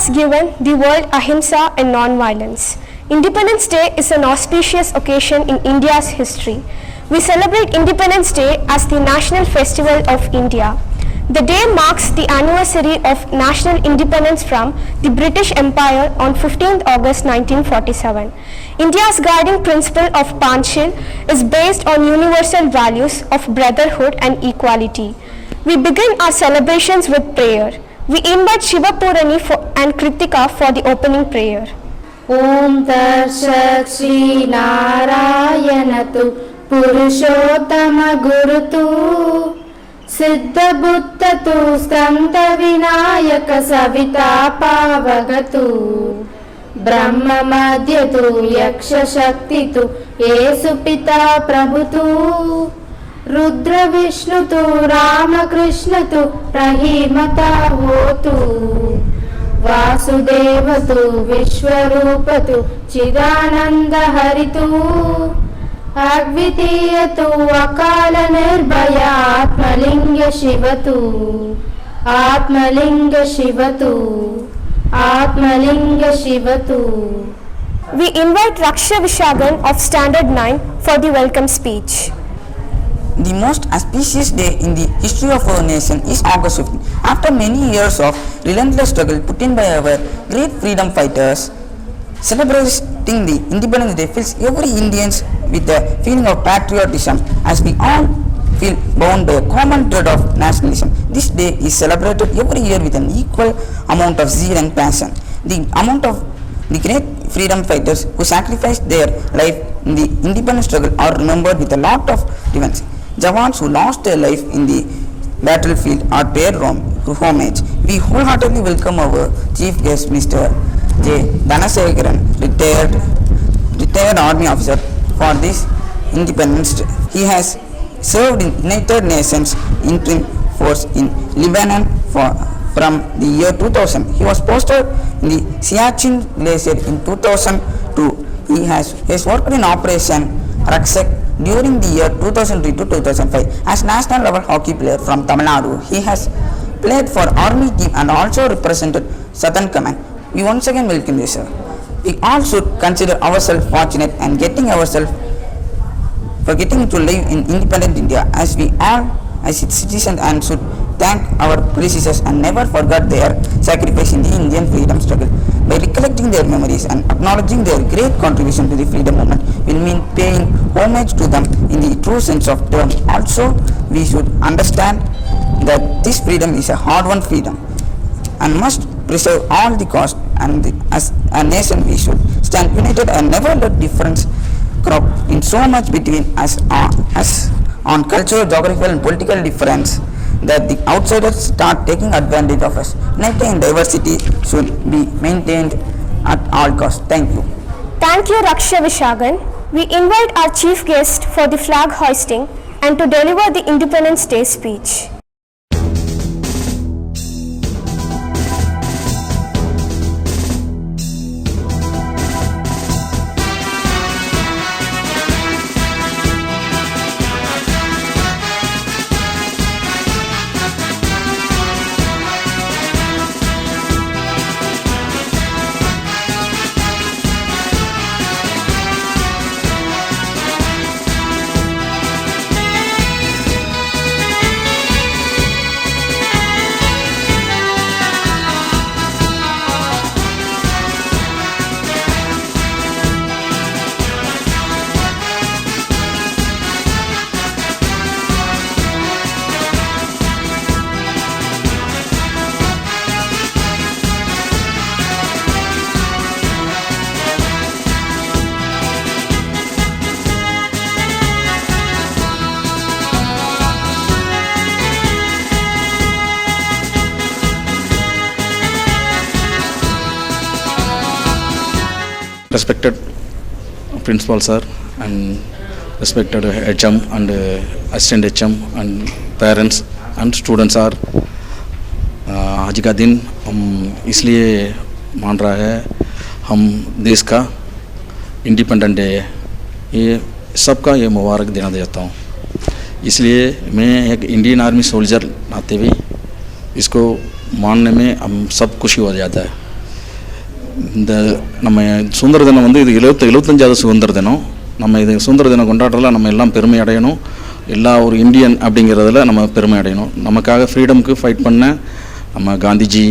has given the world ahimsa and non-violence. Independence Day is an auspicious occasion in India's history. We celebrate Independence Day as the national festival of India. The day marks the anniversary of national independence from the British Empire on 15th August 1947. India's guiding principle of Panchsheel is based on universal values of brotherhood and equality. We begin our celebrations with prayer. We invite Shiva Purani and Kritika for the opening prayer. Om Tarsat Shri Narayanatu Purushottama Gurutu Siddha Buddhatu Skanda Vinayaka Savita Pavagatu Brahma Madhyatu Yaksha Shaktitu Yesu Pita Prabhutu Rudra Vishnutu Rama Krishnatu Rahimata Hotu Vasudevatu Vishwarupatu Chidananda Haritu Advitiyatu Akala Nirbhaya Atmalinga Shivatu Atmalinga Shivatu Atmalinga Shivatu. We invite Raksha Vishagan of Standard 9 for the welcome speech. The most auspicious day in the history of our nation is August 15. After many years of relentless struggle put in by our great freedom fighters, celebrating the Independence Day fills every Indian with a feeling of patriotism as we all feel bound by a common thread of nationalism. This day is celebrated every year with an equal amount of zeal and passion. The amount of the great freedom fighters who sacrificed their life in the independence struggle are remembered with a lot of reverence. Jawans who lost their life in the battlefield are paid homage. We wholeheartedly welcome our chief guest, Mr. J. Dhanasekaran, retired army officer, for this Independence Day. He has served in United Nations interim force in Lebanon from the year 2000. He was posted in the Siachen Glacier in 2002. He has worked in Operation Raksak during the year 2003 to 2005 as national level hockey player from Tamil Nadu. He has played for Army team and also represented Southern Command. We once again welcome you, sir. We all should consider ourselves fortunate and getting to live in independent India as we all as its citizens, and should thank our predecessors and never forget their sacrifice in the Indian freedom struggle. By recollecting their memories and acknowledging their great contribution to the freedom movement will mean paying homage to them in the true sense of term. Also, we should understand that this freedom is a hard-won freedom and must preserve all the cost, and as a nation we should stand united and never let difference crop in so much between us on cultural, geographical and political difference that the outsiders start taking advantage of us. Unity and diversity should be maintained at all costs. Thank you. Thank you, Raksha Vishagan. We invite our chief guest for the flag hoisting and to deliver the Independence Day speech. Respected Principal Sir and respected HM and Assistant HM and parents and students are आज का दिन हम इसलिए मान रहा है, हम देश का इंडिपेंडेंट डे है, ये सबका ये मुबारक देना चाहता हूँ। इसलिए मैं एक इंडियन आर्मी सोल्जर नाते हुए इसको मानने में हम सब खुशी हो जाता है। இந்த நம்ம சுதந்திர தினம் வந்து இது 75வது சுதந்திர தினம். நம்ம இது சுதந்திர தினம் கொண்டாடுறதுல நம்ம எல்லாம் பெருமை அடையணும். எல்லா ஒரு இந்தியன் அப்படிங்கிறதுல நம்ம பெருமை அடையணும். நமக்காக ஃப்ரீடமுக்கு ஃபைட் பண்ண நம்ம காந்திஜி,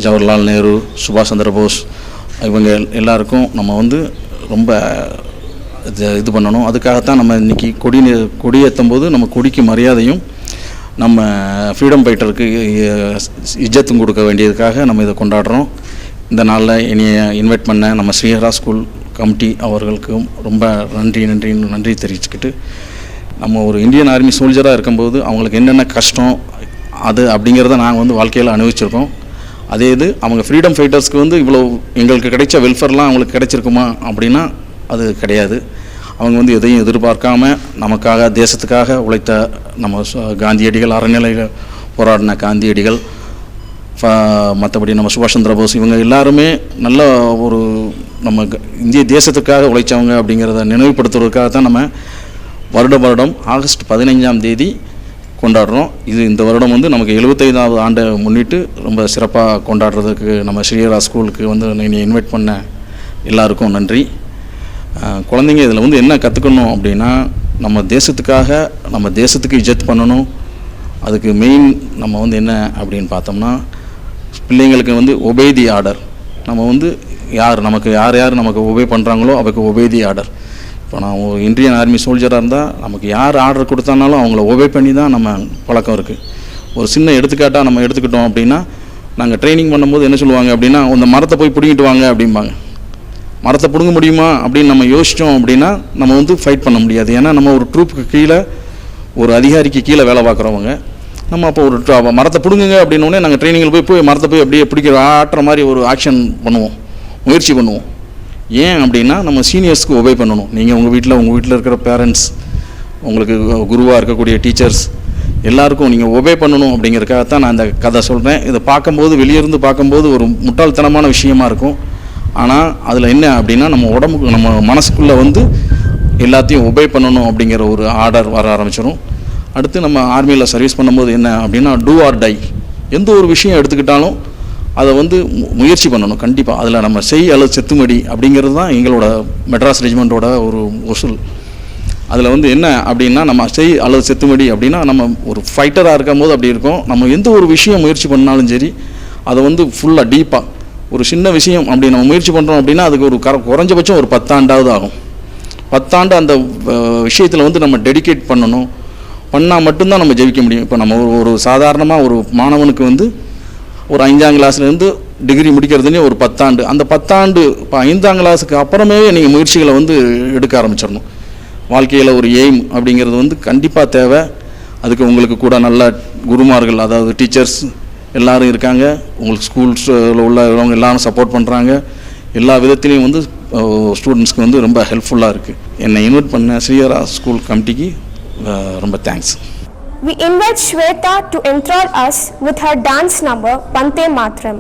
ஜவஹர்லால் நேரு, சுபாஷ் சந்திர போஸ் இவங்க எல்லாருக்கும் நம்ம வந்து ரொம்ப இது பண்ணணும். அதுக்காகத்தான் நம்ம இன்றைக்கி கொடியேற்றும் போது நம்ம கொடிக்கு மரியாதையும் நம்ம ஃப்ரீடம் ஃபைட்டருக்கு இஜ்ஜத்தும் கொடுக்க வேண்டியதுக்காக நம்ம இதை கொண்டாடுறோம். இந்த நாளில் என்னைய இன்வைட் பண்ண நம்ம ஸ்ரீஹரா ஸ்கூல் கமிட்டி அவர்களுக்கும் ரொம்ப நன்றி தெரிவிச்சுக்கிட்டு, நம்ம ஒரு இந்தியன் ஆர்மி சோல்ஜராக இருக்கும்போது அவங்களுக்கு என்னென்ன கஷ்டம் அது அப்படிங்கிறத நாங்கள் வந்து வாழ்க்கையில் அனுபவிச்சிருக்கோம். அதே இது அவங்க ஃப்ரீடம் ஃபைட்டர்ஸ்க்கு வந்து இவ்வளோ எங்களுக்கு கிடைச்ச வெல்ஃபேர்லாம் அவங்களுக்கு கிடைச்சிருக்குமா அப்படின்னா அது கிடையாது. அவங்க வந்து எதையும் எதிர்பார்க்காம நமக்காக தேசத்துக்காக உழைத்த நம்ம காந்தியடிகள், அறநிலையில் போராடின காந்தியடிகள், மற்றபடி நம்ம சுபாஷ் சந்திர போஸ் இவங்க எல்லாருமே நல்ல ஒரு நம்ம இந்திய தேசத்துக்காக உழைச்சவங்க அப்படிங்கிறத நினைவுபடுத்துவதற்காக தான் நம்ம வருடம் ஆகஸ்ட் 15ஆம் தேதி கொண்டாடுறோம். இந்த வருடம் வந்து நமக்கு 75வது ஆண்டை முன்னிட்டு ரொம்ப சிறப்பாக கொண்டாடுறதுக்கு நம்ம ஸ்ரீஹரா ஸ்கூலுக்கு வந்து நீங்கள் இன்வைட் பண்ண எல்லாருக்கும் நன்றி. குழந்தைங்க இதில் வந்து என்ன கற்றுக்கணும் அப்படின்னா, நம்ம தேசத்துக்கு இஜ்ஜத் பண்ணணும். அதுக்கு மெயின் நம்ம வந்து என்ன அப்படின்னு பார்த்தோம்னா, பிள்ளைங்களுக்கு வந்து ஒபே தி ஆர்டர். நம்ம வந்து யார் நமக்கு ஒபே பண்ணுறாங்களோ அவருக்கு ஒபே தி ஆர்டர். இப்போ நான் இந்தியன் ஆர்மி சோல்ஜராக இருந்தால் நமக்கு யார் ஆர்டர் கொடுத்தானாலும் அவங்கள ஒபே பண்ணி தான் நம்ம பழக்கம் இருக்குது. ஒரு சின்ன எடுத்துக்காட்டாக நம்ம எடுத்துக்கிட்டோம் அப்படின்னா, நாங்கள் ட்ரைனிங் பண்ணும்போது என்ன சொல்லுவாங்க அப்படின்னா, அந்த மரத்தை போய் பிடிங்கிட்டு வாங்க அப்படிம்பாங்க. மரத்தை பிடுங்க முடியுமா அப்படின்னு நம்ம யோசித்தோம் அப்படின்னா நம்ம வந்து ஃபைட் பண்ண முடியாது. ஏன்னா நம்ம ஒரு ட்ரூப்புக்கு கீழே, ஒரு அதிகாரிக்கு கீழே வேலை பார்க்குறவங்க. நம்ம அப்போ ஒரு மரத்தை பிடுங்குங்க அப்படின்னோடனே நாங்கள் ட்ரைனிங்கில் போய் மரத்தை போய் அப்படியே ஆட்டுற மாதிரி ஒரு ஆக்ஷன் பண்ணுவோம், முயற்சி பண்ணுவோம். ஏன் அப்படின்னா நம்ம சீனியர்ஸ்க்கு ஒபே பண்ணணும். நீங்கள் உங்கள் வீட்டில் இருக்கிற பேரண்ட்ஸ், உங்களுக்கு குருவாக இருக்கக்கூடிய டீச்சர்ஸ் எல்லாருக்கும் நீங்கள் ஒபே பண்ணணும் அப்படிங்கிறதுக்காகத்தான் நான் இந்த கதை சொல்கிறேன். இதை பார்க்கும்போது, வெளியிருந்து பார்க்கும்போது ஒரு முட்டாள்தனமான விஷயமா இருக்கும். ஆனால் அதில் என்ன அப்படின்னா, நம்ம மனசுக்குள்ளே வந்து எல்லாத்தையும் ஒபே பண்ணணும் அப்படிங்கிற ஒரு ஆர்டர் வர ஆரம்பிச்சிடும். அடுத்து நம்ம ஆர்மியில் சர்வீஸ் பண்ணும்போது என்ன அப்படின்னா, டூ ஆர் டை. எந்த ஒரு விஷயம் எடுத்துக்கிட்டாலும் அதை வந்து முயற்சி பண்ணணும் கண்டிப்பாக. அதில் நம்ம அல்லது செத்துமடி அப்படிங்கிறது தான் எங்களோட மெட்ராஸ் ரெஜிமெண்ட்டோட ஒரு உசூல். அதில் வந்து என்ன அப்படின்னா, நம்ம அல்லது செத்துமடி அப்படின்னா நம்ம ஒரு ஃபைட்டராக இருக்கும் போது அப்படி இருக்கும். நம்ம எந்த ஒரு விஷயம் முயற்சி பண்ணாலும் சரி, அதை வந்து ஃபுல்லாக டீப்பாக ஒரு சின்ன விஷயம் அப்படி நம்ம முயற்சி பண்ணுறோம் அப்படின்னா அதுக்கு ஒரு குறைஞ்சபட்சம் ஒரு 10 ஆண்டாவது ஆகும். 10 ஆண்டு அந்த விஷயத்தில் வந்து நம்ம டெடிகேட் பண்ணால் மட்டும்தான் நம்ம ஜெயிக்க முடியும். இப்போ நம்ம ஒரு சாதாரணமாக ஒரு மாணவனுக்கு வந்து ஒரு 5ஆம் கிளாஸ்லேருந்து டிகிரி முடிக்கிறதுனே ஒரு 10 ஆண்டு. அந்த 10 ஆண்டு இப்போ 5ஆம் கிளாஸுக்கு அப்புறமே நீங்கள் முயற்சிகளை வந்து எடுக்க ஆரம்பிச்சிடணும். வாழ்க்கையில் ஒரு எய்ம் அப்படிங்கிறது வந்து கண்டிப்பாக தேவை. அதுக்கு உங்களுக்கு கூட நல்ல குருமார்கள், அதாவது டீச்சர்ஸ் எல்லோரும் இருக்காங்க. உங்களுக்கு ஸ்கூல்ஸில் உள்ளவங்க எல்லாரும் சப்போர்ட் பண்ணுறாங்க. எல்லா விதத்துலேயும் வந்து ஸ்டூடெண்ட்ஸ்க்கு வந்து ரொம்ப ஹெல்ப்ஃபுல்லாக இருக்குது. என்னை இன்வைட் பண்ண ஸ்ரீஹரா ஸ்கூல் கமிட்டிக்கு ரொம்ப thanks. We invite Shweta to enthrall us with her dance number Vande Mataram.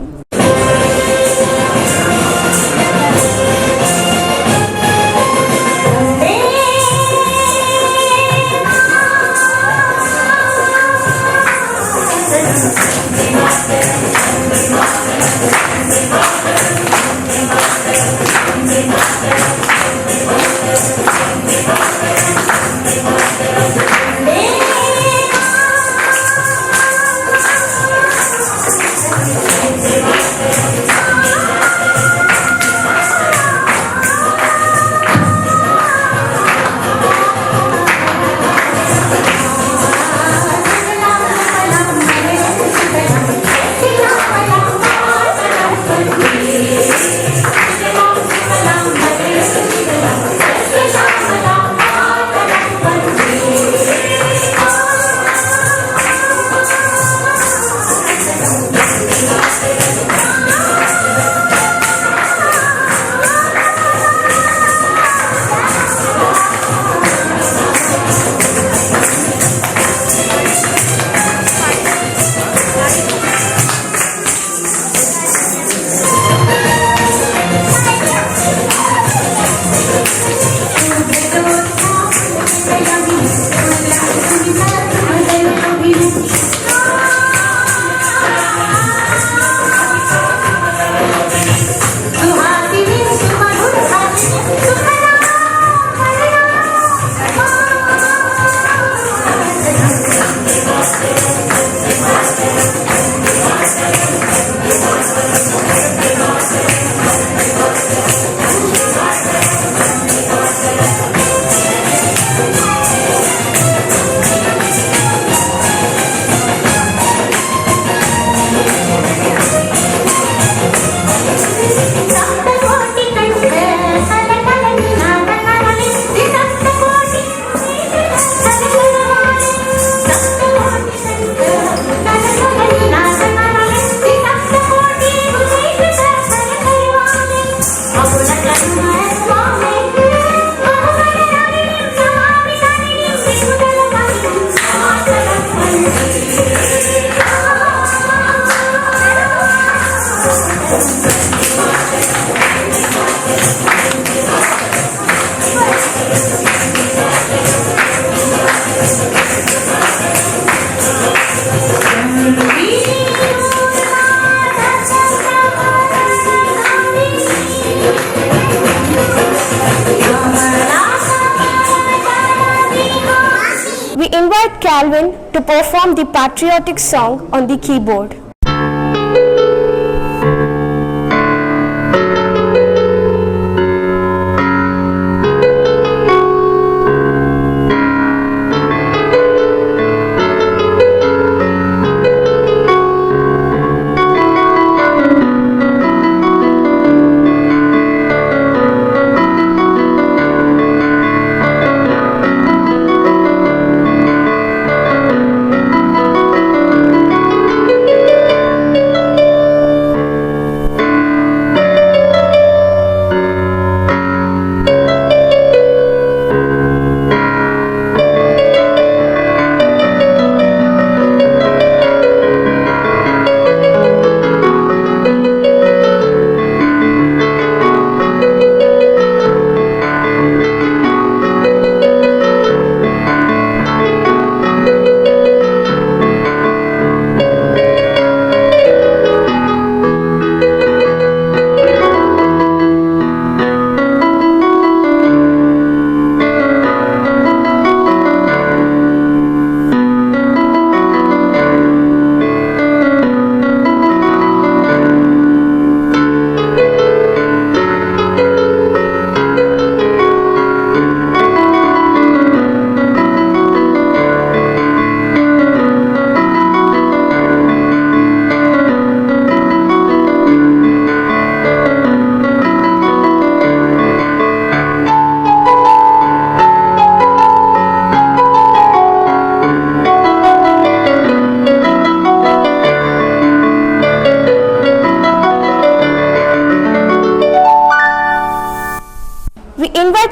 We invite Calvin to perform the patriotic song on the keyboard.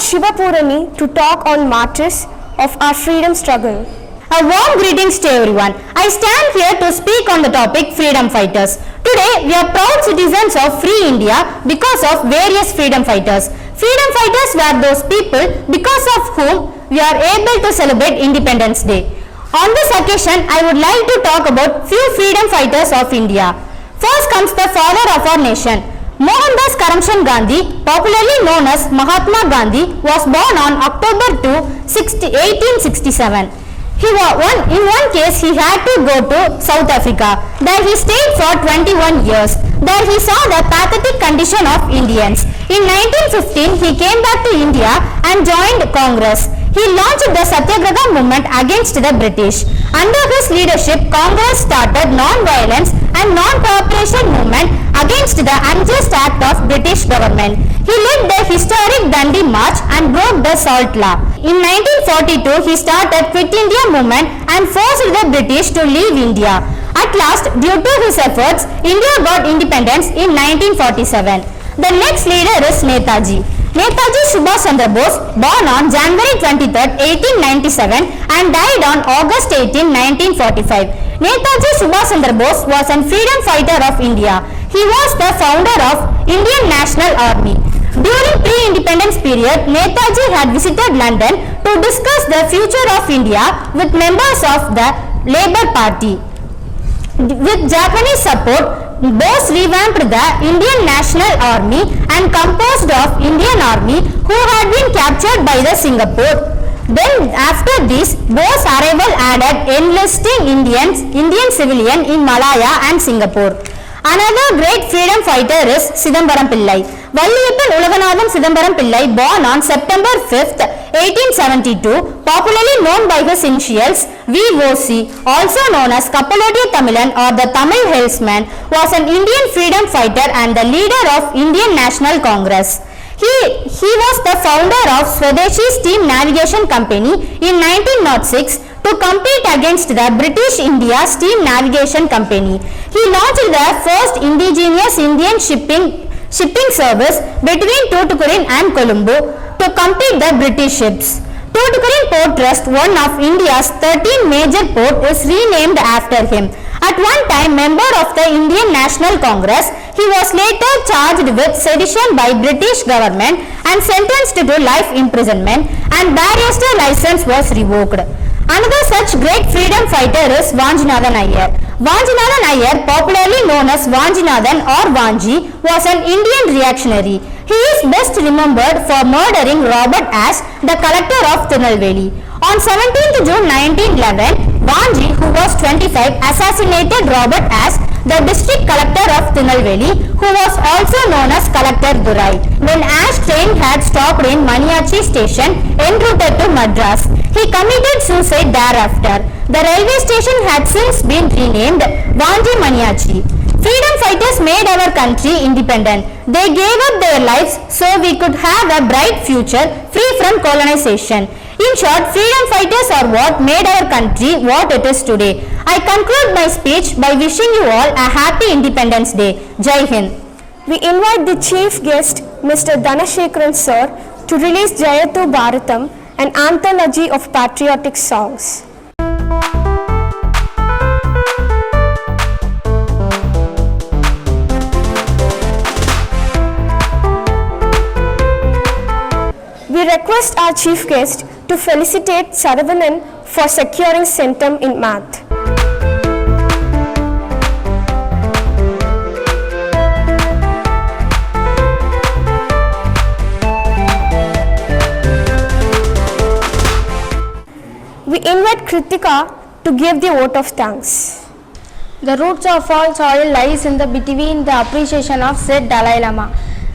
Shiva Purani to talk on martyrs of our freedom struggle. A warm greetings to everyone. I stand here to speak on the topic freedom fighters. Today we are proud citizens of free India because of various freedom fighters. Freedom fighters were those people because of whom we are able to celebrate Independence Day. On this occasion, I would like to talk about few freedom fighters of India. First comes the father of our nation. Mohandas Karamchand Gandhi, popularly known as Mahatma Gandhi, was born on October 2, 1867. In one case, he had to go to South Africa. There he stayed for 21 years. There he saw the pathetic condition of Indians. In 1915, he came back to India and joined Congress. He launched the Satyagraha movement against the British. Under his leadership, Congress started non-violence and non-cooperation movement against the unjust act of British government. He led the historic Dandi March and broke the Salt Law. In 1942, he started Quit India movement and forced the British to leave India. At last, due to his efforts, India got independence in 1947. The next leader is Netaji. Netaji Subhash Chandra Bose, born on January 23, 1897 and died on August 18, 1945. Netaji Subhash Chandra Bose was a freedom fighter of India. He was the founder of Indian National Army. During pre-independence period, Netaji had visited London to discuss the future of India with members of the Labour Party. With Japanese support, Bose revamped the Indian National Army and composed of Indian Army who had been captured by the Singapore. Then after this, Bose arrival added enlisting Indian civilian in Malaya and Singapore. Another great freedom fighter is Chidambaram Pillai. Valliyappan Ulaganathan Chidambaram Pillai, born on September 5, 1872, popularly known by his initials VOC, also known as Kappalodiya Tamilan or the Tamil Hellsman, was an Indian freedom fighter and the leader of Indian National Congress. He was the founder of Swadeshi Steam Navigation Company in 1906 to compete against the British India Steam Navigation Company. He launched the first indigenous Indian shipping service between Tuticorin and Colombo to compete the British ships. Tuticorin Port Trust, one of India's 13 major ports, is renamed after him. At one time member of the Indian National Congress, he was later charged with sedition by British government and sentenced to life imprisonment, and barrister license was revoked. Another such great freedom fighter is Vanjinathan Iyer. Vanjinathan Iyer, popularly known as Vanjinathan or Vanji, was an Indian reactionary. He is best remembered for murdering Robert Ashe, the collector of Tirunelveli. On 17th June 1911, Vanji, who was 25, assassinated Robert as the district collector of Tirunelveli, who was also known as Collector Durai, when Ash train had stopped in Maniachi station en route to Madras. He committed suicide thereafter. The railway station had since been renamed Vanji Maniachi. Freedom fighters made our country independent. They gave up their lives so we could have a bright future free from colonization. In short, freedom fighters are what made our country what it is today. I conclude my speech by wishing you all a happy Independence Day. Jai Hind. We invite the chief guest, Mr. Dhanasekaran sir, to release Jayatu Bharatam, an anthology of patriotic songs. We request our chief guest to felicitate Saravanan for securing centum in math. We invite Kritika to give the vote of thanks. The roots of all soil lies in the between the appreciation of said Dalai Lama.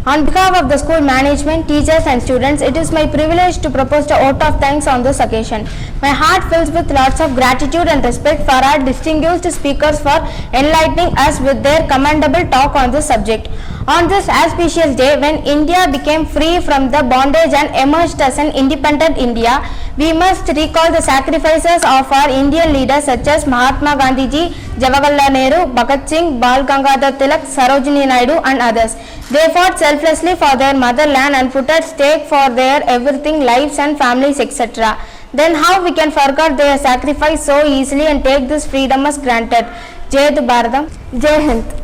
On behalf of the school management, teachers and students, it is my privilege to propose a vote of thanks on this occasion. My heart fills with lots of gratitude and respect for our distinguished speakers for enlightening us with their commendable talk on this subject. On this auspicious day, when India became free from the bondage and emerged as an independent India, we must recall the sacrifices of our Indian leaders such as Mahatma Gandhi ji, Jawaharlal Nehru, Bhagat Singh, Bal Gangadhar Tilak, Sarojini Naidu and others. They fought selflessly for their motherland and put at stake for their everything, lives and families, etc. Then how we can forget their sacrifice so easily and take this freedom as granted? Jai Bharatam. Jai Hind.